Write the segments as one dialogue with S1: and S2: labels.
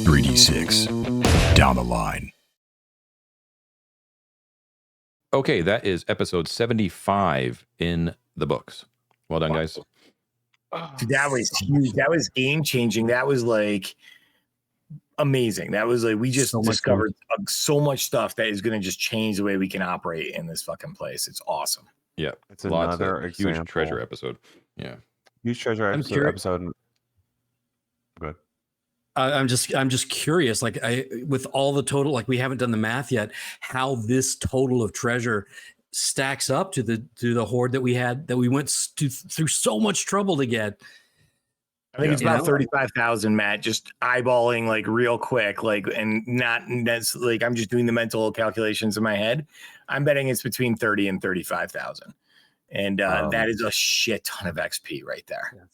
S1: 3d6 down the line.
S2: Okay, that is episode 75 in the books. Well done, guys.
S3: Dude, that was huge. That was game changing. That was like amazing. That was like we just discovered so much stuff that is going to just change the way we can operate in this fucking place. It's awesome.
S2: Yeah,
S4: it's another
S2: huge treasure episode. Yeah,
S4: huge treasure episode. Good.
S5: I'm just curious, like with all the total, like we haven't done the math yet, how this total of treasure stacks up to the hoard that we went through so much trouble to get.
S3: I think it's about 35,000, Matt, just eyeballing like real quick, like, and that's like, I'm just doing the mental calculations in my head. I'm betting it's between 30 and 35,000. And that is a shit ton of XP right there.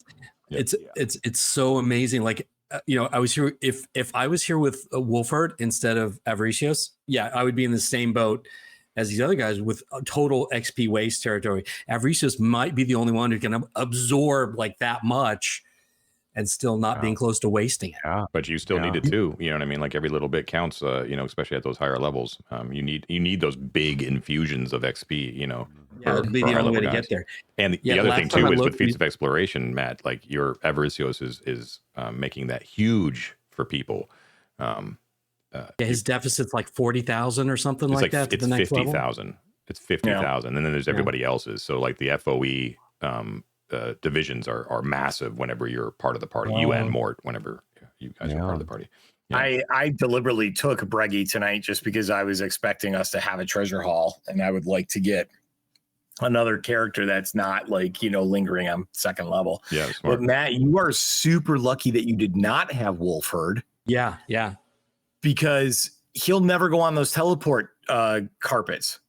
S5: Yeah. It's so amazing. Like, I was here. If I was here with Wolfhard instead of Avaricios, I would be in the same boat as these other guys with a total XP waste territory. Avaricios might be the only one who can absorb like that much and still not being close to wasting it.
S2: Yeah. But you still need it too. You know what I mean? Like every little bit counts, especially at those higher levels. You need those big infusions of XP,
S5: Yeah, it'd be the only way to get there.
S2: And the other thing too is with Feats of Exploration, Matt, like your Avaricios is making that huge for people.
S5: His deficit's like 40,000 or something like that.
S2: It's 50,000. It's 50,000. And then there's everybody else's. So like the FOE divisions are massive whenever you're part of the party. You and Mort whenever you guys are part of the party. Yeah.
S3: I deliberately took Breggy tonight just because I was expecting us to have a treasure haul, and I would like to get another character that's not like, lingering on second level.
S2: Yeah, smart.
S3: But Matt, you are super lucky that you did not have Wolfhard.
S5: Yeah.
S3: Because he'll never go on those teleport carpets.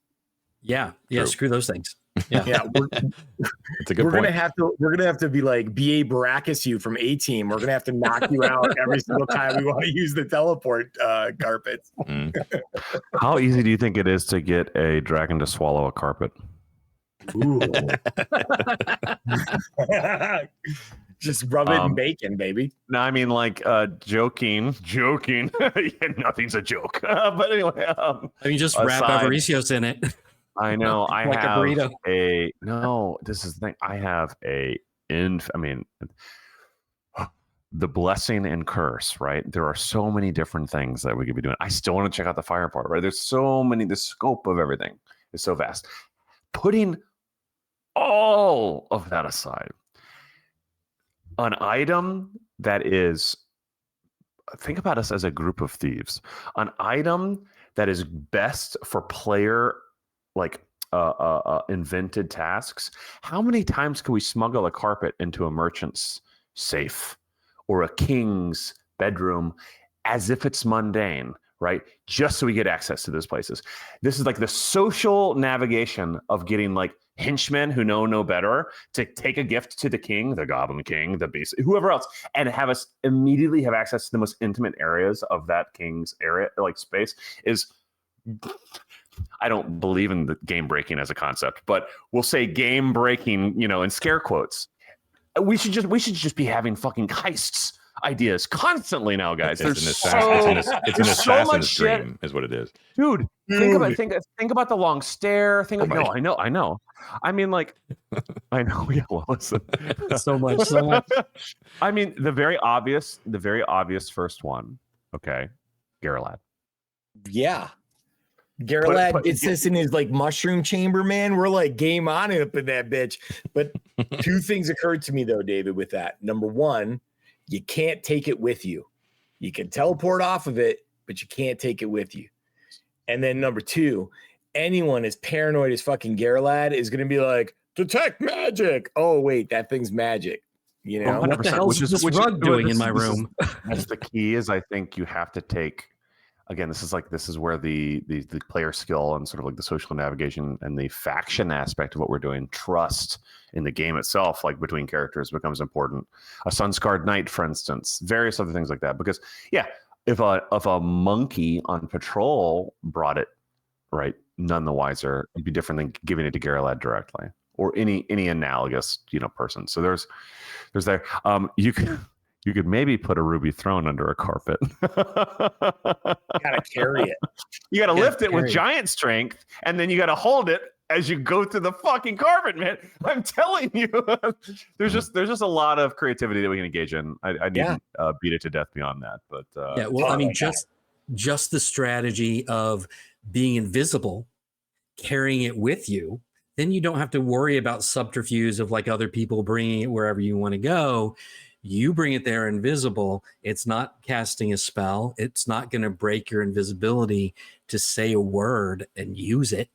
S5: Yeah. True. Screw those things.
S3: Yeah.
S2: It's a good point.
S3: We're gonna have to be like BA Baracus you from A-Team. We're gonna have to knock you out every single time we want to use the teleport carpets.
S4: How easy do you think it is to get a dragon to swallow a carpet?
S3: Ooh. Just rub it in bacon, baby.
S4: No, I mean like joking. Nothing's a joke. But anyway,
S5: just wrap Avaricios in it.
S4: I know. I
S5: like
S4: have
S5: a burrito.
S4: No, this is the thing. I have the blessing and curse, right? There are so many different things that we could be doing. I still want to check out the fire part, right? There's so many, the scope of everything is so vast. Putting all of that aside, an item that is, think about us as a group of thieves, an item that is best for player invented tasks. How many times can we smuggle a carpet into a merchant's safe or a king's bedroom as if it's mundane, right? Just so we get access to those places. This is like the social navigation of getting like henchmen who know no better to take a gift to the king, the goblin king, the beast, whoever else, and have us immediately have access to the most intimate areas of that king's area, like space is... I don't believe in the game breaking as a concept, but we'll say game breaking, in scare quotes. We should just be having fucking heists ideas constantly now, guys.
S2: It's an assassin's dream, is what it is,
S4: dude. Think about the long stare. I know. I mean, like, I know. Yeah, well, listen,
S5: so much.
S4: I mean, the very obvious first one. Okay, Garrelad.
S3: Yeah. Garrelad gets this in his like mushroom chamber, man. We're like game on it up in that bitch. But two things occurred to me though, David, with that. Number one, you can't take it with you. You can teleport off of it, but you can't take it with you. And then number two, anyone as paranoid as fucking Garrelad is going to be like, detect magic. Oh, wait, that thing's magic.
S5: What the hell is this rug doing in my room?
S4: That's the key is I think you have to take... Again, this is where the player skill and sort of like the social navigation and the faction aspect of what we're doing, trust in the game itself, like between characters, becomes important. A Sunscarred Knight, for instance, various other things like that. Because if a monkey on patrol brought it, right, none the wiser, it'd be different than giving it to Garrelad directly or any analogous person. So there's there. You could maybe put a ruby throne under a carpet.
S3: Gotta carry it.
S4: You gotta lift it with giant strength, and then you gotta hold it as you go through the fucking carpet, man. I'm telling you, there's just a lot of creativity that we can engage in. I didn't beat it to death beyond that, but
S5: well, I mean, just the strategy of being invisible, carrying it with you, then you don't have to worry about subterfuge of like other people bringing it wherever you want to go. You bring it there invisible. It's not casting a spell. It's not going to break your invisibility to say a word and use it.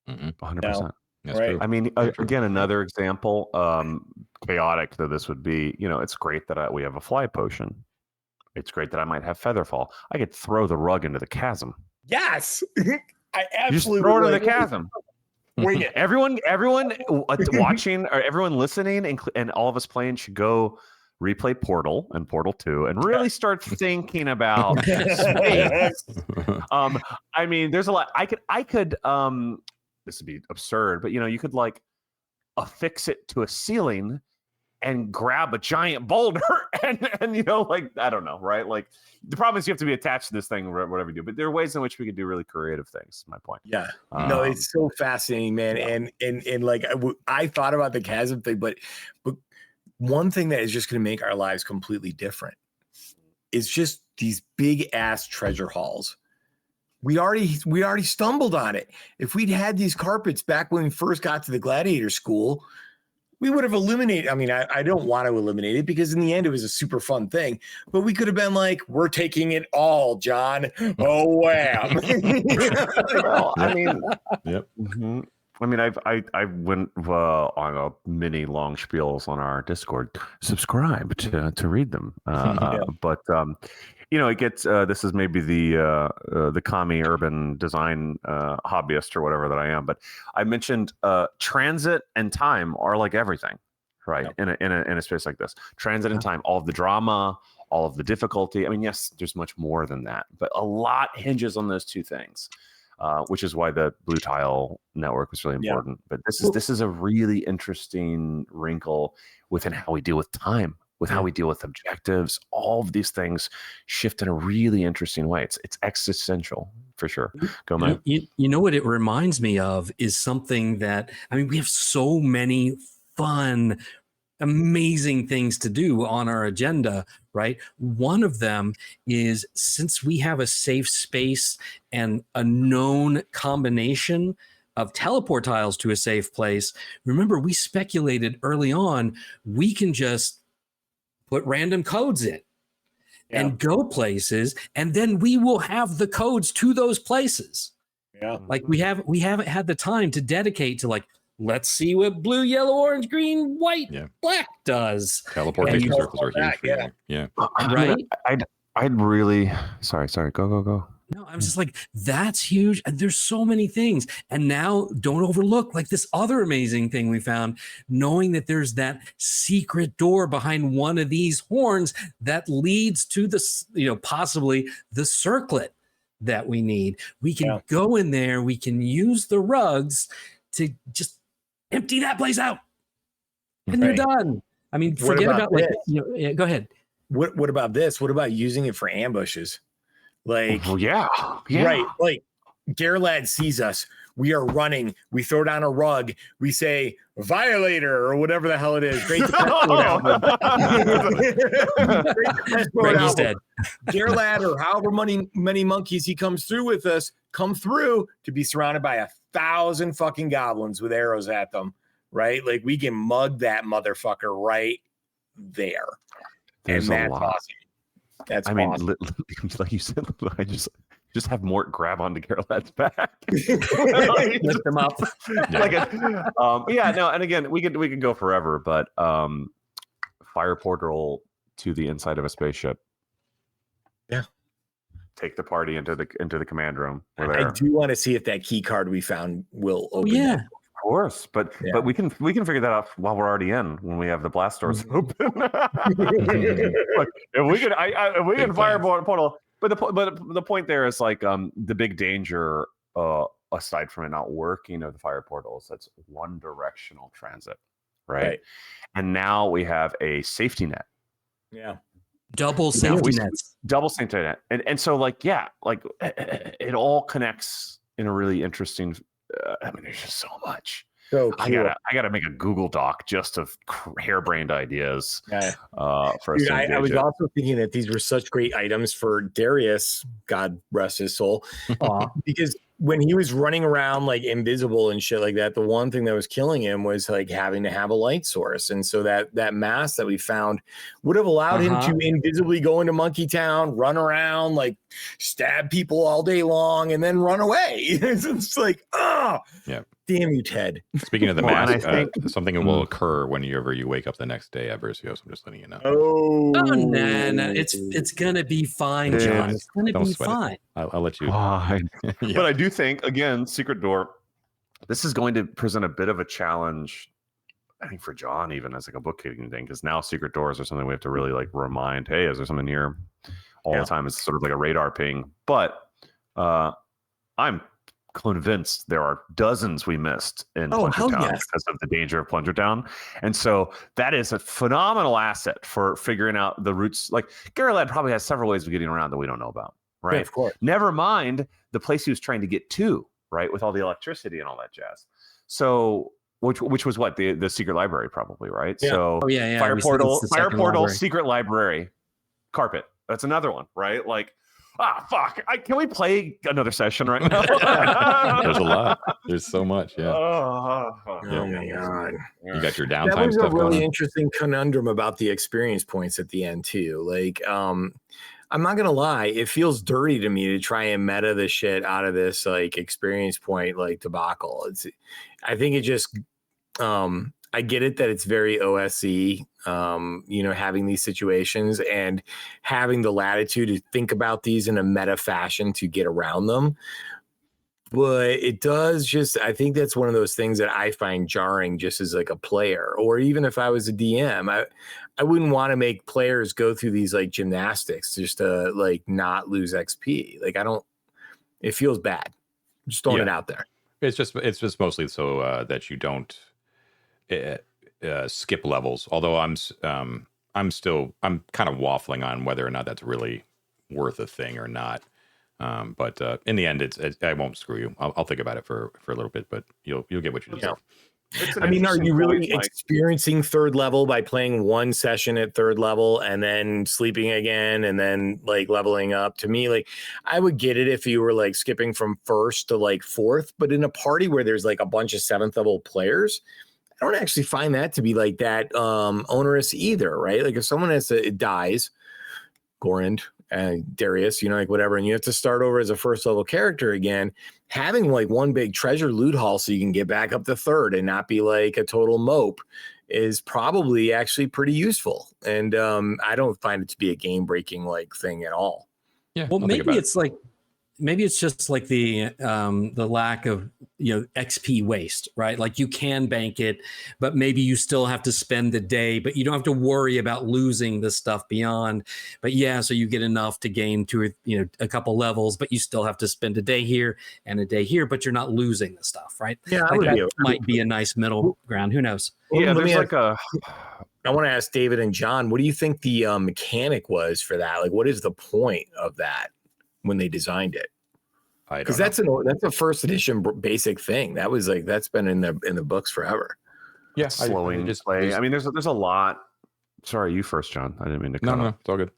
S4: 100%.
S2: That's
S3: right.
S2: true.
S4: I mean, again, another example, chaotic though this would be, it's great that we have a fly potion. It's great that I might have Featherfall. I could throw the rug into the chasm.
S3: Yes. I absolutely
S4: just throw it in the chasm.
S3: Wing it.
S4: Everyone watching or everyone listening and all of us playing should go replay Portal and Portal 2 and really start thinking about space. I mean, there's a lot. I could this would be absurd, but you could like affix it to a ceiling and grab a giant boulder and like, I don't know, right? Like the problem is you have to be attached to this thing or whatever you do, but there are ways in which we could do really creative things. My point.
S3: Yeah. No, it's so fascinating, man. Yeah. And like I thought about the chasm thing, but one thing that is just going to make our lives completely different is just these big ass treasure halls. We already stumbled on it. If we'd had these carpets back when we first got to the gladiator school, we would have eliminated. I mean, I don't want to eliminate it because in the end it was a super fun thing, but we could have been like, we're taking it all, John. Oh, wham.
S4: Well, I mean,
S2: yep.
S4: Mm-hmm. I mean, I went on a mini long spiels on our Discord. Subscribe to read them. But it gets. This is maybe the commie urban design hobbyist or whatever that I am. But I mentioned transit and time are like everything, right? Yep. In a space like this, transit and time, all of the drama, all of the difficulty. I mean, yes, there's much more than that, but a lot hinges on those two things. Which is why the blue tile network was really important. But this is a really interesting wrinkle within how we deal with time, with how we deal with objectives. All of these things shift in a really interesting way. It's existential for sure. Go, Mike.
S5: You know what it reminds me of is something that, I mean, we have so many fun, amazing things to do on our agenda, right? One of them is, since we have a safe space and a known combination of teleport tiles to a safe place, remember we speculated early on, we can just put random codes in and go places, and then we will have the codes to those places.
S3: Yeah.
S5: Like we haven't had the time to dedicate to like, let's see what blue, yellow, orange, green, white, black does.
S2: Teleportation circles are huge for you. Yeah.
S5: Right?
S4: I'd really sorry. Go.
S5: No, I was just like, that's huge. And there's so many things. And now don't overlook like this other amazing thing we found, knowing that there's that secret door behind one of these horns that leads to the, possibly the circlet that we need. We can go in there. We can use the rugs to just empty that place out, and you're done. I mean, forget about like, go ahead.
S3: What about this? What about using it for ambushes? Like, right. Like Gerlad sees us. We are running. We throw down a rug. We say violator or whatever the hell it is. Great He's dead. Gerlad or however many monkeys he comes through with us come through to be surrounded by 1,000 fucking goblins with arrows at them. Right? Like we can mug that motherfucker right there.
S4: There's
S3: and that's awesome. That's
S4: I
S3: awesome.
S4: mean, like you said, I just have Mort grab onto Gerlad's back,
S5: lift him up.
S4: And again, we could go forever, but fire portal to the inside of a spaceship.
S3: Yeah.
S4: Take the party into the command room.
S3: I do want to see if that key card we found will open.
S5: Yeah.
S3: That.
S4: Of course, but we can figure that out while we're already in, when we have the blast doors open. Look, if we can fire portal, but the point there is like the big danger aside from it not working of the fire portals, that's one directional transit, right? And now we have a safety net.
S3: Yeah.
S5: Double
S4: Now,
S5: safety nets.
S4: Double safety net. And so like, yeah, like it all connects in a really interesting, I mean, there's just so much.
S3: So
S4: I gotta make a Google Doc just of harebrained ideas for
S3: Dude,
S4: us to
S3: I was
S4: engage in.
S3: also thinking that these were such great items for Darius, God rest his soul, because when he was running around like invisible and shit like that, the one thing that was killing him was like having to have a light source. And so that mask that we found would have allowed him to invisibly go into Monkey Town, run around, like stab people all day long, and then run away. It's like, yeah. Damn you, Ted.
S2: Speaking of the mask, something will occur whenever you wake up the next day at Versios. I'm just letting you know.
S5: No. It's gonna be fine, John. It's gonna be fine.
S2: I'll let you.
S4: Fine. Yeah. But I do think, again, Secret Door, this is going to present a bit of a challenge, I think, for John, even as like a bookkeeping thing, because now secret doors are something we have to really like remind, hey, is there something here all the time? It's sort of like a radar ping. But I'm convinced there are dozens we missed in Plunger Town because of the danger of Plunger Town. And so that is a phenomenal asset for figuring out the routes. Like Garrelad probably has several ways of getting around that we don't know about, right?
S3: Yeah, of course.
S4: Never mind the place he was trying to get to, right? With all the electricity and all that jazz. So which was what? The secret library probably, right?
S3: Yeah.
S4: So fire portal, secret library, carpet. That's another one, right? Like, fuck. Can we play another session right now?
S2: There's a lot. There's so much. Yeah.
S3: Oh my God.
S2: You got your downtime
S3: that was
S2: stuff
S3: a really
S2: going
S3: interesting conundrum about the experience points at the end too. Like, I'm not gonna lie, it feels dirty to me to try and meta the shit out of this like experience point like debacle. I think it just I get it that it's very OSE, having these situations and having the latitude to think about these in a meta fashion to get around them. But it does just, I think that's one of those things that I find jarring just as like a player, or even if I was a DM, I wouldn't want to make players go through these like gymnastics just to like not lose XP. Like it feels bad. Just throwing it out there.
S2: It's just mostly so that you don't skip levels. Although I'm kind of waffling on whether or not that's really worth a thing or not. But in the end, I won't screw you. I'll think about it for a little bit, but you'll get what you deserve.
S3: I mean, are you really experiencing third level by playing one session at third level and then sleeping again and then like leveling up? To me, like I would get it if you were like skipping from first to like fourth, but in a party where there's like a bunch of seventh level players, I don't actually find that to be like that onerous either, right? Like if someone dies, Gorand, Darius, like whatever, and you have to start over as a first level character again, having like one big treasure loot haul so you can get back up to third and not be like a total mope is probably actually pretty useful. And I don't find it to be a game breaking like thing at all.
S5: Yeah. Well, maybe it's just like the lack of XP waste, right? Like you can bank it, but maybe you still have to spend the day, but you don't have to worry about losing the stuff beyond. But so you get enough to gain a couple levels, but you still have to spend a day here and a day here, but you're not losing the stuff, right?
S3: Yeah,
S5: like that might be a nice middle ground. Who knows?
S4: Yeah, there's like
S3: I want to ask David and John, what do you think the mechanic was for that? Like, what is the point of that when they designed it? Because that's a first edition basic thing. That was like that's been in the books forever.
S4: Yeah, slowing play. I mean, there's a lot. Sorry, you first, John. I didn't mean to cut.
S2: No, it's all good.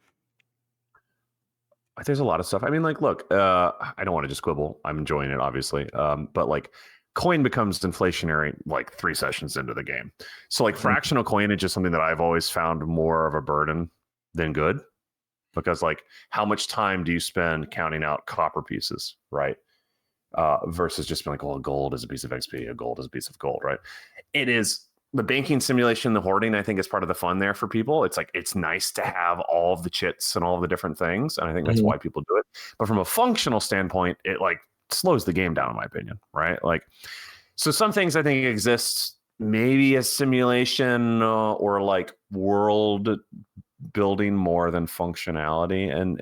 S4: There's a lot of stuff. I mean, like, look, I don't want to just quibble. I'm enjoying it, obviously. But like, coin becomes inflationary like 3 sessions into the game. So like, fractional coinage is something that I've always found more of a burden than good. Because like, how much time do you spend counting out copper pieces, right? Versus just being like, well, gold is a piece of XP, a gold is a piece of gold, right? It is the banking simulation, the hoarding, I think is part of the fun there for people. It's like, it's nice to have all of the chits and all of the different things. And I think that's why people do it. But from a functional standpoint, it like slows the game down, in my opinion, right? Like, so some things I think exist maybe as simulation or like world building more than functionality, and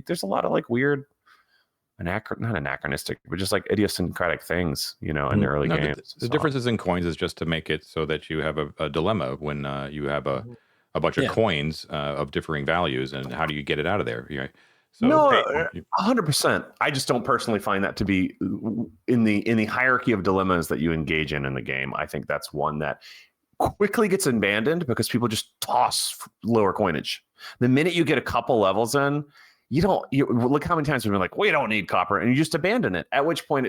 S4: there's a lot of like weird not anachronistic but just like idiosyncratic things in the early games.
S2: The differences in coins is just to make it so that you have a dilemma when you have a a bunch of coins of differing values, and how do you get it out of there? So,
S4: no, 100%. I just don't personally find that to be in the hierarchy of dilemmas that you engage in the game. I think that's one that quickly gets abandoned because people just toss lower coinage. The minute you get a couple levels in, you look how many times we've been like, we don't need copper, and you just abandon it. At which point,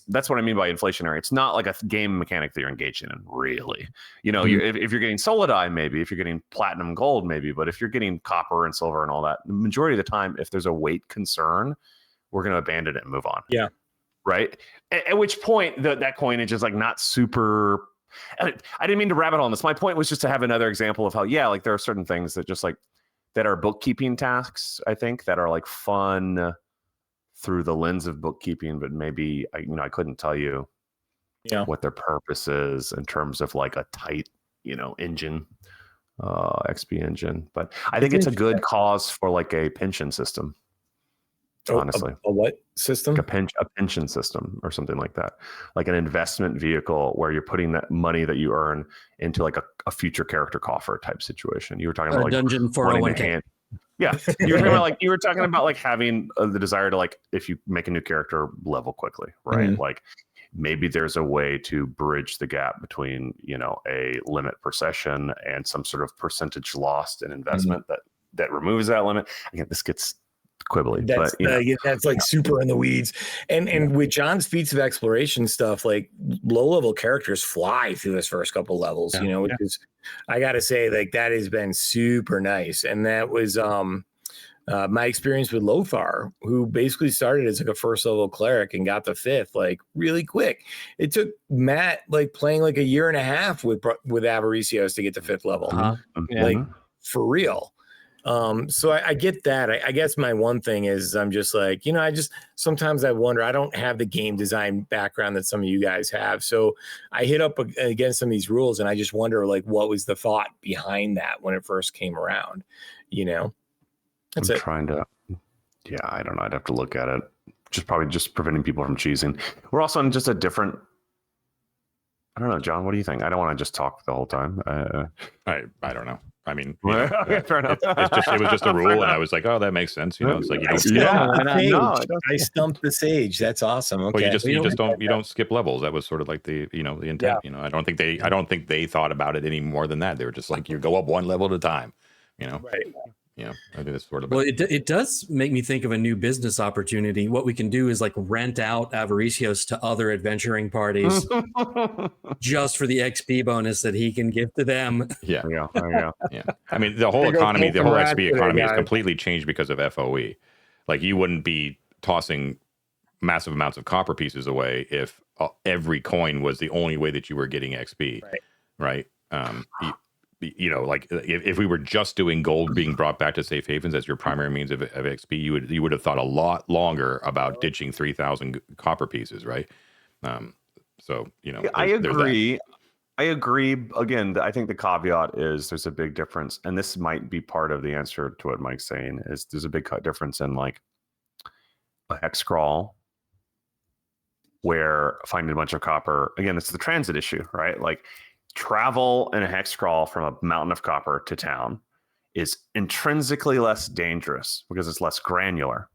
S4: that's what I mean by inflationary. It's not like a game mechanic that you're engaged in, really. If you're getting Solidai, maybe. If you're getting platinum gold, maybe. But if you're getting copper and silver and all that, the majority of the time, if there's a weight concern, we're going to abandon it and move on.
S3: Yeah.
S4: Right. At which point, that coinage is like not super. I didn't mean to rabbit hole on this. My point was just to have another example of how, there are certain things that just like that are bookkeeping tasks, I think, that are like fun through the lens of bookkeeping, but maybe I couldn't tell you what their purpose is in terms of like a tight, engine, XP engine. But I think it's a good cause for like a pension system. Honestly,
S3: a what system?
S4: A pension system or something like that, like an investment vehicle where you're putting that money that you earn into like a future character coffer type situation. You were talking about like
S5: dungeon 401k.
S4: Yeah, you were talking about like having the desire to like, if you make a new character, level quickly, right? Mm-hmm. Like maybe there's a way to bridge the gap between a limit per session and some sort of percentage lost in investment that removes that limit. Again, this gets quibbly,
S3: that's like super in the weeds. And with John's Feats of Exploration stuff, like low level characters fly through this first couple levels, which is, I gotta say, like that has been super nice. And that was my experience with Lothar, who basically started as like a first level cleric and got the 5th like really quick. It took Matt like playing like a year and a half with Avaricios to get to 5th level, like for real. So I get that. I guess my one thing is I'm just like, sometimes I wonder, I don't have the game design background that some of you guys have. So I hit up against some of these rules and I just wonder like, what was the thought behind that when it first came around, That's
S4: I'm trying to, I don't know. I'd have to look at it. Probably just preventing people from cheesing. We're also in just a different, I don't know, John, what do you think? I don't want to just talk the whole time.
S2: I don't know. I mean, fair enough. It was just a rule, and I was like, "Oh, that makes sense." It's like you don't.
S3: I stumped the sage. That's awesome. Okay,
S2: well, you don't skip levels. That was sort of like the intent. I don't think they thought about it any more than that. They were just like, you go up one level at a time.
S3: Right.
S2: I think that's sort of.
S5: Well, it does make me think of a new business opportunity. What we can do is like rent out Avaricios to other adventuring parties just for the XP bonus that he can give to them.
S2: Yeah. I mean, the whole economy, the whole XP economy has completely changed because of FOE. Like you wouldn't be tossing massive amounts of copper pieces away if every coin was the only way that you were getting XP, right? Like if we were just doing gold being brought back to safe havens as your primary means of XP, you would have thought a lot longer about ditching 3,000 copper pieces, right? So
S4: I agree. I agree. Again, I think the caveat is there's a big difference, and this might be part of the answer to what Mike's saying. Is there's a big difference in like a hex crawl where finding a bunch of copper. Again, it's the transit issue, right? Like. Travel in a hex crawl from a mountain of copper to town is intrinsically less dangerous because it's less granular,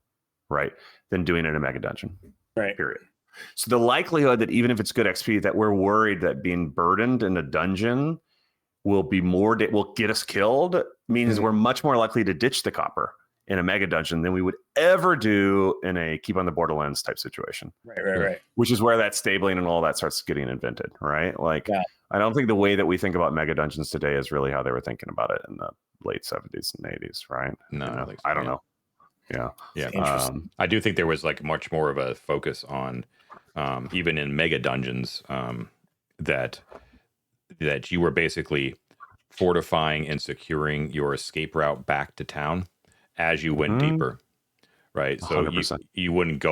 S4: right, than doing it in a mega dungeon.
S3: Right.
S4: Period. So the likelihood that even if it's good XP, that we're worried that being burdened in a dungeon will get us killed means we're much more likely to ditch the copper in a mega dungeon than we would ever do in a keep on the borderlands type situation.
S3: Right.
S4: Which is where that stabling and all that starts getting invented, right? Like, I don't think the way that we think about mega dungeons today is really how they were thinking about it in the late 70s and 80s, right?
S2: No,
S4: I don't know.
S2: Yeah. I do think there was like much more of a focus on, even in mega dungeons, that you were basically fortifying and securing your escape route back to town as you went deeper, right? So you wouldn't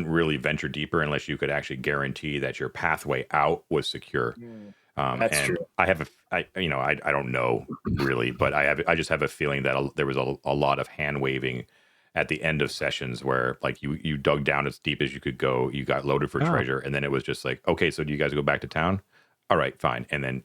S2: really venture deeper unless you could actually guarantee that your pathway out was secure.
S3: That's true.
S2: I don't know really, but I just have a feeling that there was a lot of hand waving at the end of sessions where like you dug down as deep as you could go, you got loaded for treasure, and then it was just like, okay, so do you guys go back to town? All right, fine. And then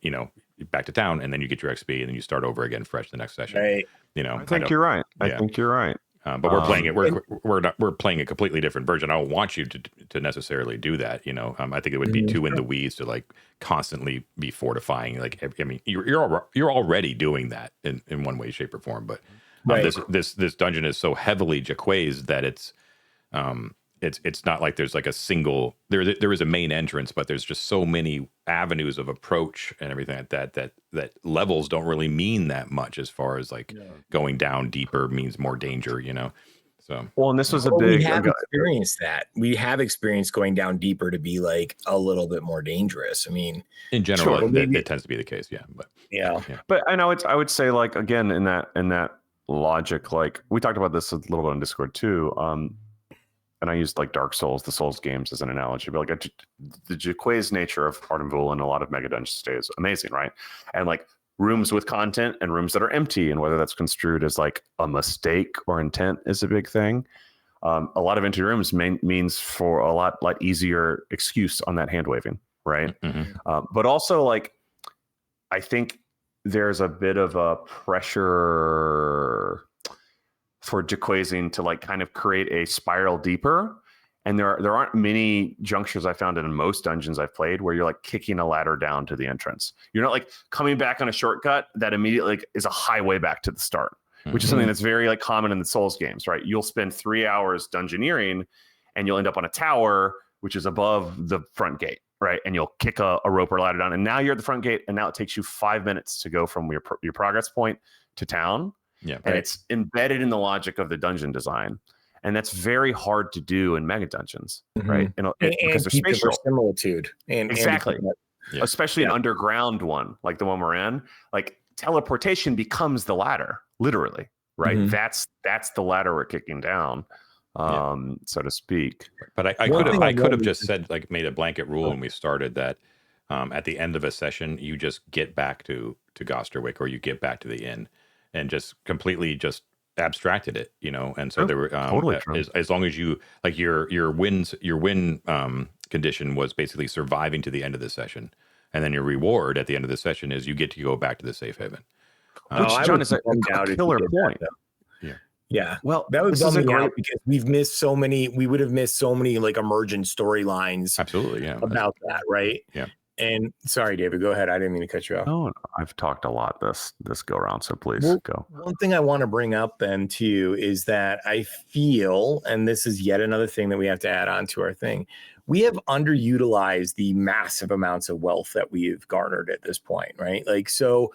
S2: back to town, and then you get your XP, and then you start over again fresh the next session.
S3: Right.
S2: You know,
S4: I think you're right. I think you're right.
S2: But we're playing it. We're playing a completely different version. I don't want you to necessarily do that. You know, I think it would be too in the weeds to like constantly be fortifying. Like, I mean, you're already doing that in one way, shape, or form. But this dungeon is so heavily Jaquays that it's not like there's like a single. There is a main entrance, but there's just so many avenues of approach and everything like that levels don't really mean that much as far as like going down deeper means more danger, you know. So
S4: well, and this was a big.
S3: We have experienced that. We have experienced going down deeper to be like a little bit more dangerous. I mean,
S2: in general, it tends to be the case, but
S4: But I would say like again in that logic, like we talked about this a little bit on Discord too. And I used like Dark Souls, the Souls games as an analogy, but like the Jaquays nature of Arden and a lot of Mega Dungeons today is amazing, right? And like rooms with content and rooms that are empty, and whether that's construed as like a mistake or intent is a big thing. A lot of empty rooms means for a lot easier excuse on that hand waving, right? But also like I think there's a bit of a pressure for Jaquaysing to like kind of create a spiral deeper, and there aren't many junctures I found in most dungeons I've played where you're like kicking a ladder down to the entrance. You're not like coming back on a shortcut that immediately like, is a highway back to the start, which is something that's very like common in the Souls games, right? You'll spend 3 hours dungeoneering and you'll end up on a tower which is above the front gate, right? And you'll kick a rope or ladder down, and now you're at the front gate, and now it takes you 5 minutes to go from your progress point to town. Yeah, and it's embedded in the logic of the dungeon design, and that's very hard to do in mega dungeons, right? And because there's spatial
S3: similitude,
S4: exactly, especially an underground one like the one we're in. Like teleportation becomes the ladder, literally, right? That's the ladder we're kicking down, so to speak.
S2: But I could have just said like made a blanket rule when we started that at the end of a session you just get back to Gosterwick or you get back to the inn. And just completely just abstracted it, you know. And so there were totally as long as you like your win condition was basically surviving to the end of the session, and then your reward at the end of the session is you get to go back to the safe haven.
S4: Which John is a killer point.
S3: Yeah. Well, that would bum me out because we've missed so many. We would have missed so many like emergent storylines.
S2: Absolutely, yeah.
S3: About that, right?
S2: Yeah.
S3: And sorry, David, go ahead. I didn't mean to cut you off.
S4: No, I've talked a lot this go around, so please go.
S3: One thing I want to bring up then too is that I feel, and this is yet another thing that we have to add on to our thing, we have underutilized the massive amounts of wealth that we've garnered at this point, right? Like, so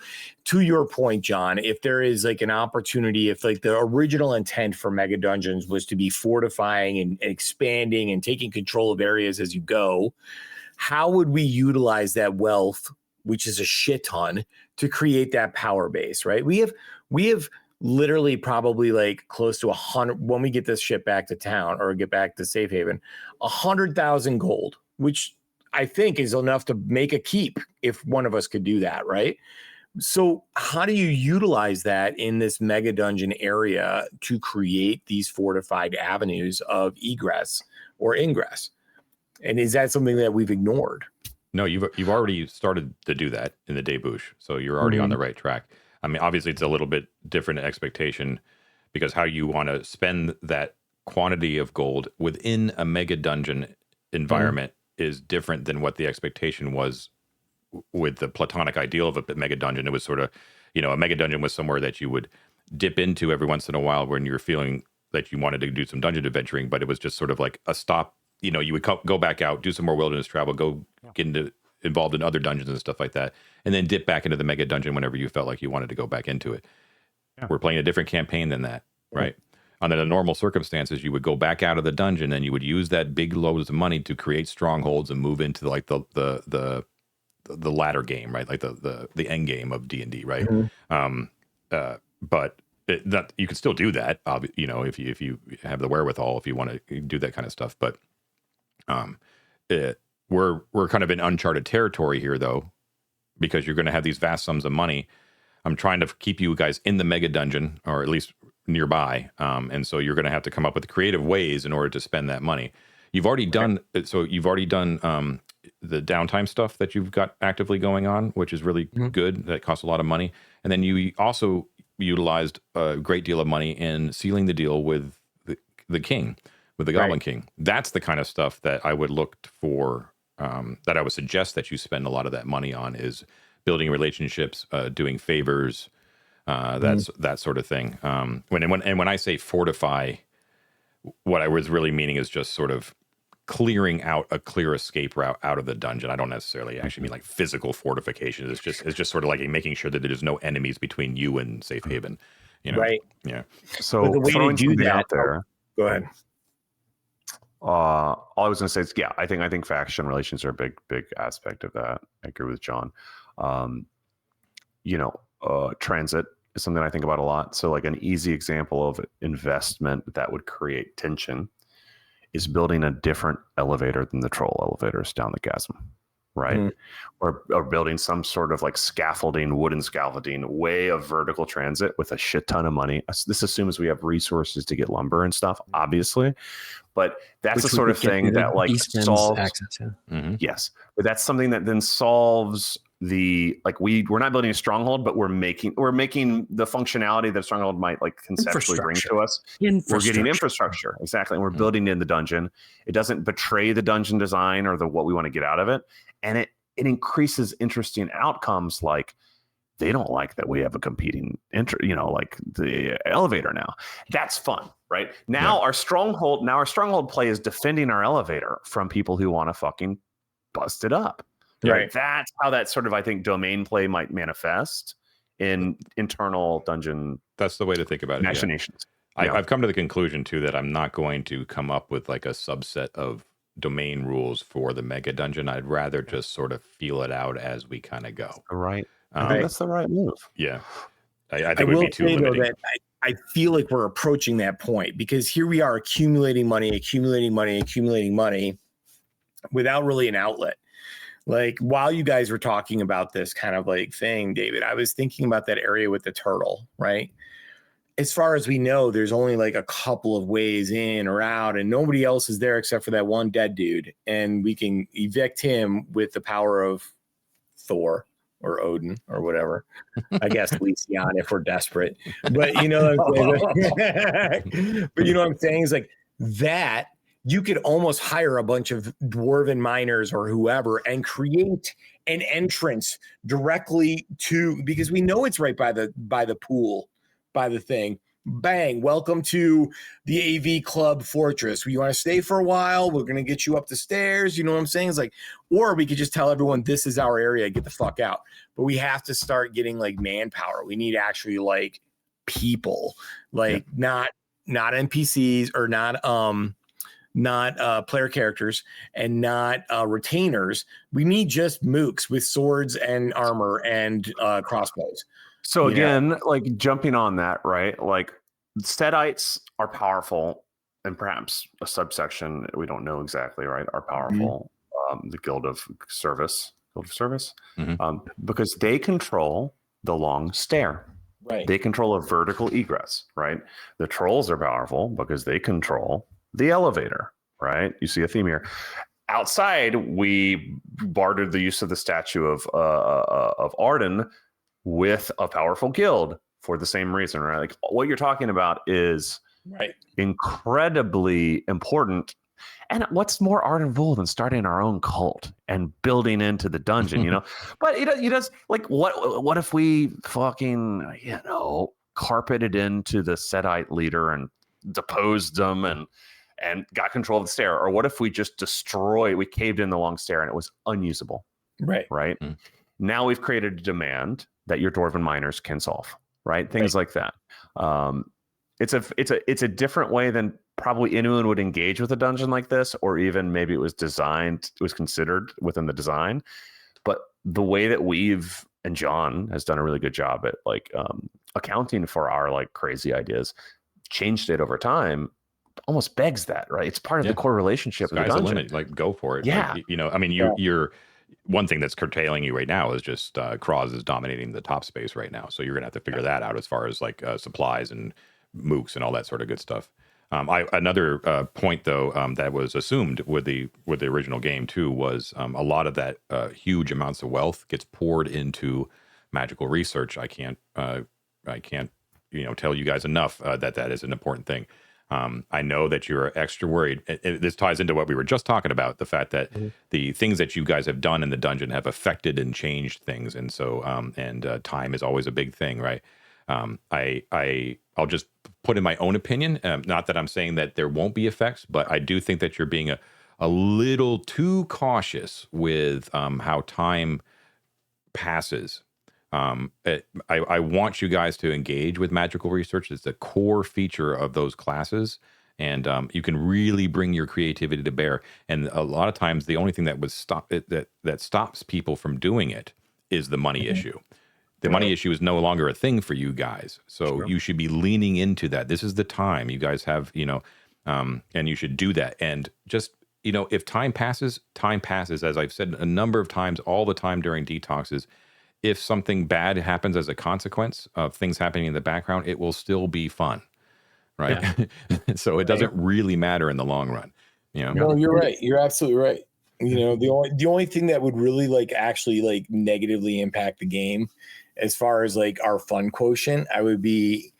S3: to your point, John, if there is like an opportunity, if like the original intent for Mega Dungeons was to be fortifying and expanding and taking control of areas as you go, how would we utilize that wealth, which is a shit ton, to create that power base, right? We have literally probably like close to 100 when we get this shit back to town or get back to Safe Haven, 100,000 gold, which I think is enough to make a keep if one of us could do that, right? So how do you utilize that in this mega dungeon area to create these fortified avenues of egress or ingress? And is that something that we've ignored?
S2: No, you've already started to do that in the debouche, so you're already on the right track. I mean, obviously, it's a little bit different expectation because how you want to spend that quantity of gold within a mega dungeon environment is different than what the expectation was with the platonic ideal of a mega dungeon. It was sort of, a mega dungeon was somewhere that you would dip into every once in a while when you're feeling that you wanted to do some dungeon adventuring, but it was just sort of like a stop. You would go back out, do some more wilderness travel, go get involved in other dungeons and stuff like that, and then dip back into the mega dungeon whenever you felt like you wanted to go back into it. Yeah. We're playing a different campaign than that, right? Under the normal circumstances, you would go back out of the dungeon and you would use that big loads of money to create strongholds and move into like the ladder game, right? Like the end game of D&D, right? But you can still do that, if you have the wherewithal, if you want to do that kind of stuff, but. We're kind of in uncharted territory here, though, because you're going to have these vast sums of money. I'm trying to keep you guys in the mega dungeon, or at least nearby, and so you're going to have to come up with creative ways in order to spend that money. You've already done downtime stuff that you've got actively going on, which is really good. That costs a lot of money. And then you also utilized a great deal of money in sealing the deal with the king, with the Goblin King. That's the kind of stuff that I would look for, that I would suggest that you spend a lot of that money on, is building relationships, doing favors, that sort of thing. When I say fortify, what I was really meaning is just sort of clearing out a clear escape route out of the dungeon. I don't necessarily actually mean like physical fortifications. It's just sort of like making sure that there's no enemies between you and safe haven.
S3: Right.
S2: Yeah.
S4: So
S3: the way
S4: throwing
S3: to do
S4: something
S3: that,
S4: out there.
S3: Go ahead.
S4: All I was going to say is, I think faction relations are a big aspect of that. I agree with John. Transit is something I think about a lot. So like an easy example of investment that would create tension is building a different elevator than the troll elevators down the chasm, right? Or building some sort of like wooden scaffolding way of vertical transit with a shit ton of money. This assumes we have resources to get lumber and stuff, obviously, but that's the sort of thing that like solves
S5: access.
S4: Yes, but that's something that then solves we're not building a stronghold, but we're making the functionality that stronghold might like conceptually bring to us. We're getting infrastructure, exactly, and we're building it in the dungeon. It doesn't betray the dungeon design or what we want to get out of it, and it increases interesting outcomes. Like they don't like that we have a competing like the elevator now. That's fun, right? Now our stronghold play is defending our elevator from people who want to fucking bust it up. Right. That's how that sort of, I think, domain play might manifest in internal dungeon.
S2: That's the way to think about it.
S4: Machinations.
S2: Yeah. I've come to the conclusion too that I'm not going to come up with like a subset of domain rules for the mega dungeon. I'd rather just sort of feel it out as we kind of go.
S4: Right. I think that's the right move.
S2: Yeah. I think it would be too limiting.
S3: Though, that I feel like we're approaching that point, because here we are accumulating money without really an outlet. Like while you guys were talking about this kind of like thing, David, I was thinking about that area with the turtle, right? As far as we know, there's only like a couple of ways in or out, and nobody else is there except for that one dead dude. And we can evict him with the power of Thor or Odin or whatever. I guess Lysion if we're desperate. But you know what I'm saying? But you know what I'm saying? Is like that. You could almost hire a bunch of dwarven miners or whoever and create an entrance directly to, because we know it's right by the pool, by the thing. Bang, welcome to the AV Club Fortress. You want to stay for a while? We're going to get you up the stairs. You know what I'm saying? It's like, or we could just tell everyone this is our area, get the fuck out. But we have to start getting like manpower. We need actually like people, like not NPCs or not player characters and not retainers. We need just mooks with swords and armor and crossbows.
S4: So again, like jumping on that, right? Like Setites are powerful, and perhaps a subsection we don't know exactly, right? Are powerful. The Guild of Service, because they control the long stair.
S3: Right.
S4: They control a vertical egress, right? The trolls are powerful because they control the elevator, right? You see a theme here. Outside, we bartered the use of the statue of Arden with a powerful guild for the same reason, right? Like what you're talking about is incredibly important. And what's more Ardenville than starting our own cult and building into the dungeon, you know? But he does like what if we fucking carpeted into the Setite leader and deposed them and got control of the stair? Or what if we just we caved in the long stair and it was unusable? Right. Now we've created a demand that your dwarven miners can solve, right? Things like that. It's a different way than probably anyone would engage with a dungeon like this, or even maybe it was considered within the design. But the way that and John has done a really good job at like accounting for our like crazy ideas, changed it over time, almost begs that, right? It's part of the core relationship of the dungeon.
S2: The limit, like go for it.
S4: Yeah.
S2: Like, I mean, you're one thing that's curtailing you right now is just Cross is dominating the top space right now. So you're gonna have to figure that out as far as like supplies and mooks and all that sort of good stuff. Another point though that was assumed with the original game too was a lot of that huge amounts of wealth gets poured into magical research. I can't tell you guys enough that is an important thing. I know that you're extra worried. This ties into what we were just talking about, the fact that the things that you guys have done in the dungeon have affected and changed things, and so time is always a big thing, right? I'll just put in my own opinion. Not that I'm saying that there won't be effects, but I do think that you're being a little too cautious with how time passes. I want you guys to engage with magical research. It's a core feature of those classes, and you can really bring your creativity to bear. And a lot of times, the only thing that would stop it that stops people from doing it is the money issue. The money issue is no longer a thing for you guys, so you should be leaning into that. This is the time you guys have, and you should do that. And just if time passes. As I've said a number of times, all the time during detoxes. If something bad happens as a consequence of things happening in the background, it will still be fun, right? Yeah. So it doesn't really matter in the long run.
S3: No, you're right. You're absolutely right. The only thing that would really actually negatively impact the game, as far as our fun quotient, I would be,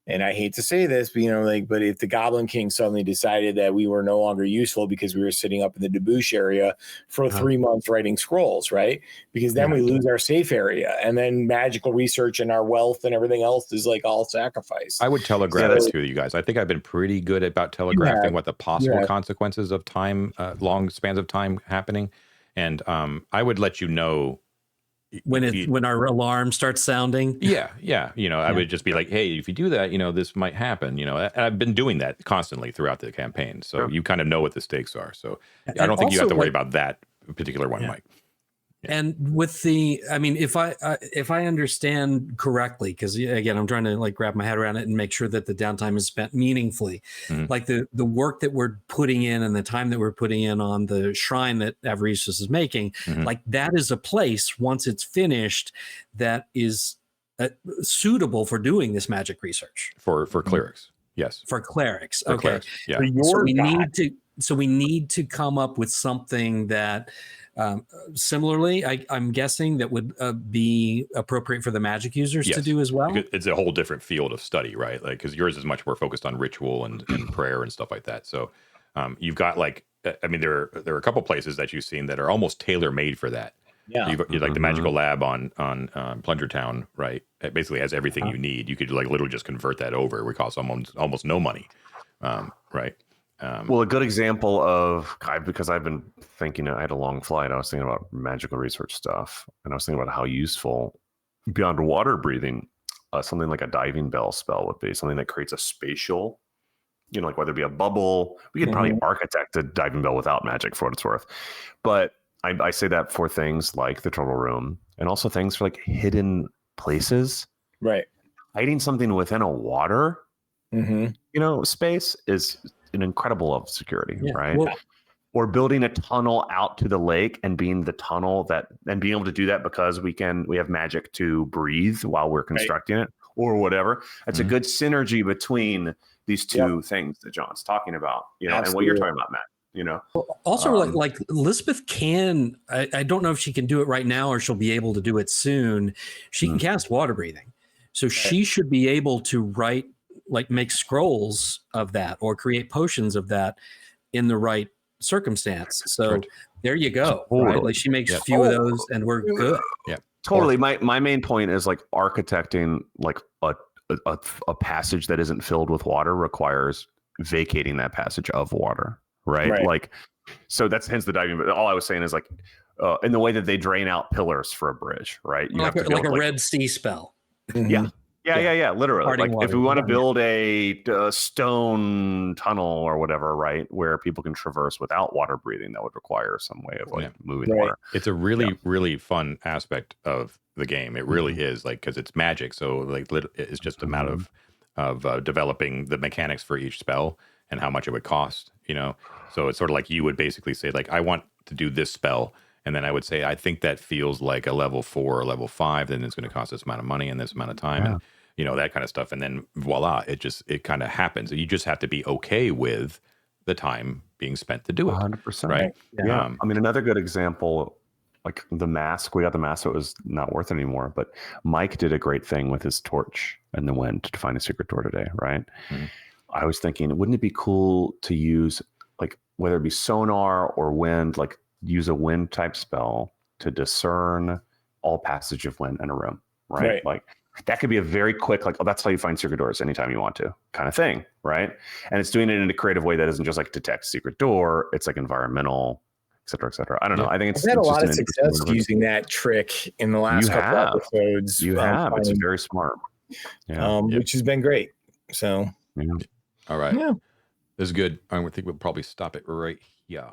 S3: and I hate to say this, but but if the Goblin King suddenly decided that we were no longer useful because we were sitting up in the debauch area for 3 months writing scrolls, right? Because then we lose our safe area, and then magical research and our wealth and everything else is all sacrifice.
S2: I would telegraph it to you guys. I think I've been pretty good about telegraphing what the possible consequences of time, long spans of time happening, and I would let you know.
S5: When our alarm starts sounding,
S2: I would just be like, hey, if you do that, this might happen. And I've been doing that constantly throughout the campaign, so you kind of know what the stakes are. So I don't think you have to worry about that particular one, Mike.
S5: And with if I understand correctly, because again, I'm trying to wrap my head around it and make sure that the downtime is spent meaningfully. The work that we're putting in and the time that we're putting in on the shrine that Avaricious is making, that is a place once it's finished that is suitable for doing this magic research for
S2: clerics. Yes,
S5: for clerics.
S2: For
S5: okay,
S2: clerics. Yeah.
S5: So we need to come up with something that. Similarly, I'm guessing that would be appropriate for the magic users to do as well.
S2: It's a whole different field of study, right? Because yours is much more focused on ritual and prayer and stuff like that. So you've got there are a couple places that you've seen that are almost tailor made for that. Yeah, you've the magical lab on Plunger Town, right? It basically has everything you need. You could literally just convert that over. It costs almost no money, right?
S4: Well, a good example of, because I've been thinking, I had a long flight. I was thinking about magical research stuff, and I was thinking about how useful beyond water breathing, something like a diving bell spell would be, something that creates a spatial, whether it be a bubble. We could probably architect a diving bell without magic for what it's worth. But I say that for things like the turtle room, and also things for hidden places.
S3: Right.
S4: Hiding something within a water, space is an incredible level of security, right? Well, or building a tunnel out to the lake and being the tunnel and being able to do that because we have magic to breathe while we're constructing it or whatever. That's a good synergy between these two things that John's talking about, and what you're talking about, Matt.
S5: Also, like Elizabeth can, I don't know if she can do it right now or she'll be able to do it soon. She can cast water breathing, so she should be able to write. Make scrolls of that or create potions of that in the right circumstance. So there you go. Right? She makes a few of those and we're good.
S2: Yeah,
S4: totally. My main point is architecting a passage that isn't filled with water requires vacating that passage of water. Right. So that's hence the diving. But all I was saying is in the way that they drain out pillars for a bridge, right? You
S5: have to a Red Sea spell.
S4: Yeah. Yeah. Literally, if we want to build a stone tunnel or whatever, right, where people can traverse without water breathing, that would require some way of moving water.
S2: It's a really, really fun aspect of the game. It really is, because it's magic. So it's just a matter of developing the mechanics for each spell and how much it would cost. So it's sort of you would basically say I want to do this spell. And then I would say, I think that feels like a level 4 or level 5, then it's going to cost this amount of money and this amount of time. And that kind of stuff. And then voila, it kind of happens. You just have to be okay with the time being spent to do it.
S4: 100%.
S2: Right.
S4: Yeah. I mean, another good example, like the mask, we got the mask, so it was not worth it anymore. But Mike did a great thing with his torch and the wind to find a secret door today. Right. Mm-hmm. I was thinking, wouldn't it be cool to use, like, whether it be sonar or wind, like use a wind type spell to discern all passage of wind in a room, right? Like that could be a very quick, like, oh, that's how you find secret doors anytime you want to kind of thing, right? And it's doing it in a creative way that isn't just like detect secret door, it's like environmental, et cetera, et cetera. I don't know. I think
S3: I've had a lot of success using that trick in the last couple episodes.
S4: You have. It's very smart.
S3: Which has been great. So,
S2: all right. Yeah. This is good. I think we'll probably stop it right here.